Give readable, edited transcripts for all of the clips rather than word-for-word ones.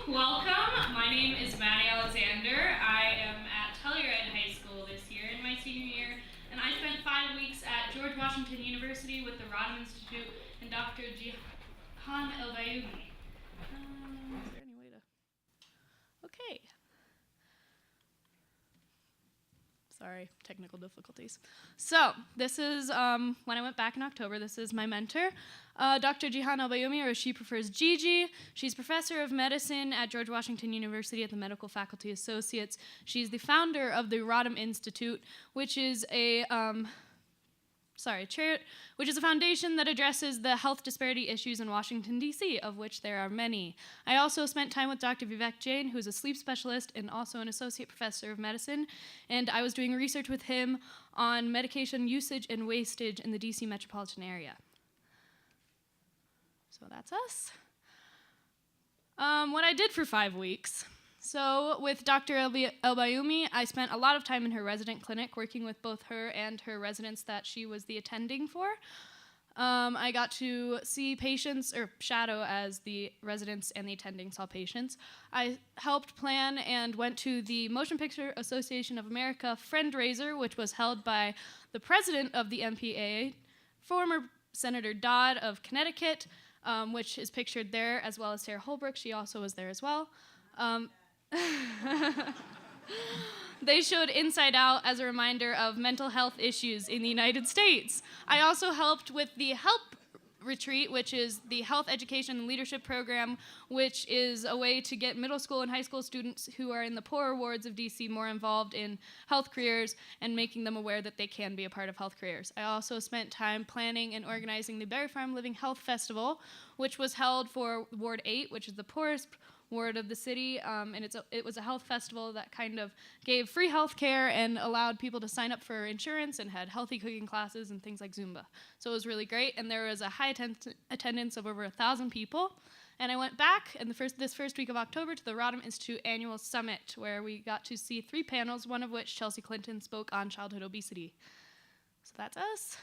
Welcome. My name is Madie Alexander. I am at Telluride High School this year in my senior year, and I spent 5 weeks at George Washington University with the Rodham Institute and Dr. Jihan El-Bayoumi. Is there any way to... Okay. Sorry, technical difficulties. So, this is, when I went back in October, this is my mentor, Dr. Jihan El-Bayoumi, or she prefers Gigi. She's professor of medicine at George Washington University at the Medical Faculty Associates. She's the founder of the Rodham Institute, which is a, which is a foundation that addresses the health disparity issues in Washington, D.C., of which there are many. I also spent time with Dr. Vivek Jain, who is a sleep specialist and also an associate professor of medicine, and I was doing research with him on medication usage and wastage in the D.C. metropolitan area. So that's us. What I did for 5 weeks. So with Dr. El-Bayoumi, I spent a lot of time in her resident clinic working with both her and her residents that she was the attending for. I got to see patients, or shadow as the residents and the attending saw patients. I helped plan and went to the Motion Picture Association of America Friendraiser, which was held by the president of the MPAA, former Senator Dodd of Connecticut, which is pictured there, as well as Sarah Holbrook. She also was there as well. They showed Inside Out as a reminder of mental health issues in the United States. I also helped with the HELP retreat, which is the Health Education and Leadership Program, which is a way to get middle school and high school students who are in the poorer wards of DC more involved in health careers and making them aware that they can be a part of health careers. I also spent time planning and organizing the Berry Farm Living Health Festival, which was held for Ward 8, which is the poorest ward of the city, and it was a health festival that kind of gave free health care and allowed people to sign up for insurance and had healthy cooking classes and things like Zumba. So it was really great, and there was a high attendance of over 1,000 people. And I went back in this first week of October to the Rodham Institute Annual Summit, where we got to see 3 panels, one of which Chelsea Clinton spoke on childhood obesity. So that's us.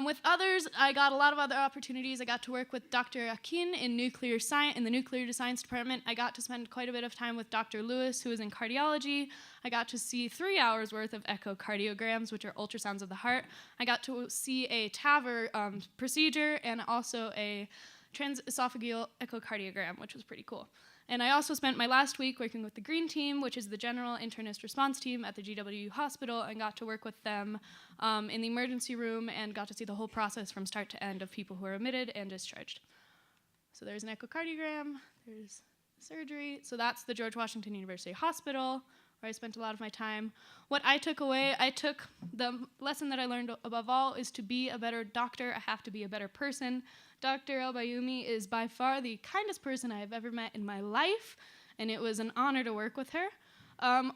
With others, I got a lot of other opportunities. I got to work with Dr. Akin in nuclear science, in the nuclear science department. I got to spend quite a bit of time with Dr. Lewis, who is in cardiology. I got to see 3 hours worth of echocardiograms, which are ultrasounds of the heart. I got to see a TAVR procedure and also a transesophageal echocardiogram, which was pretty cool. And I also spent my last week working with the Green Team, which is the General Internist Response Team at the GW Hospital, and got to work with them in the emergency room and got to see the whole process from start to end of people who are admitted and discharged. So there's an echocardiogram, there's surgery. So that's the George Washington University Hospital, where I spent a lot of my time. What I took away, the lesson that I learned above all is to be a better doctor, I have to be a better person. Dr. El-Bayoumi is by far the kindest person I have ever met in my life, and it was an honor to work with her.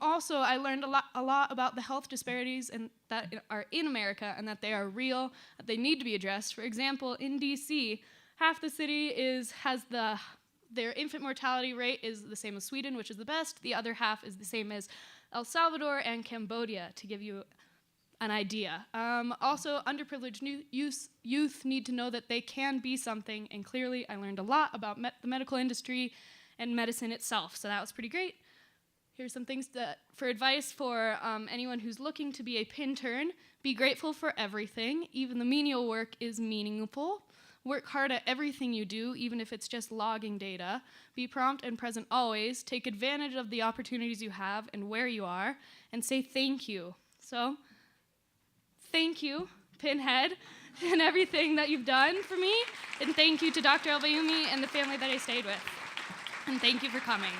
Also, I learned a lot about the health disparities that are in America and that they are real, that they need to be addressed. For example, in DC, half the city their infant mortality rate is the same as Sweden, which is the best. The other half is the same as El Salvador and Cambodia, to give you an idea. Also, underprivileged youth need to know that they can be something, and clearly I learned a lot about the medical industry and medicine itself, so that was pretty great. Here's some things for advice for anyone who's looking to be a Pintern. Be grateful for everything. Even the menial work is meaningful. Work hard at everything you do, even if it's just logging data. Be prompt and present always. Take advantage of the opportunities you have and where you are, and say thank you. So, thank you, Pinhead, and everything that you've done for me, and thank you to Dr. El-Bayoumi and the family that I stayed with. And thank you for coming.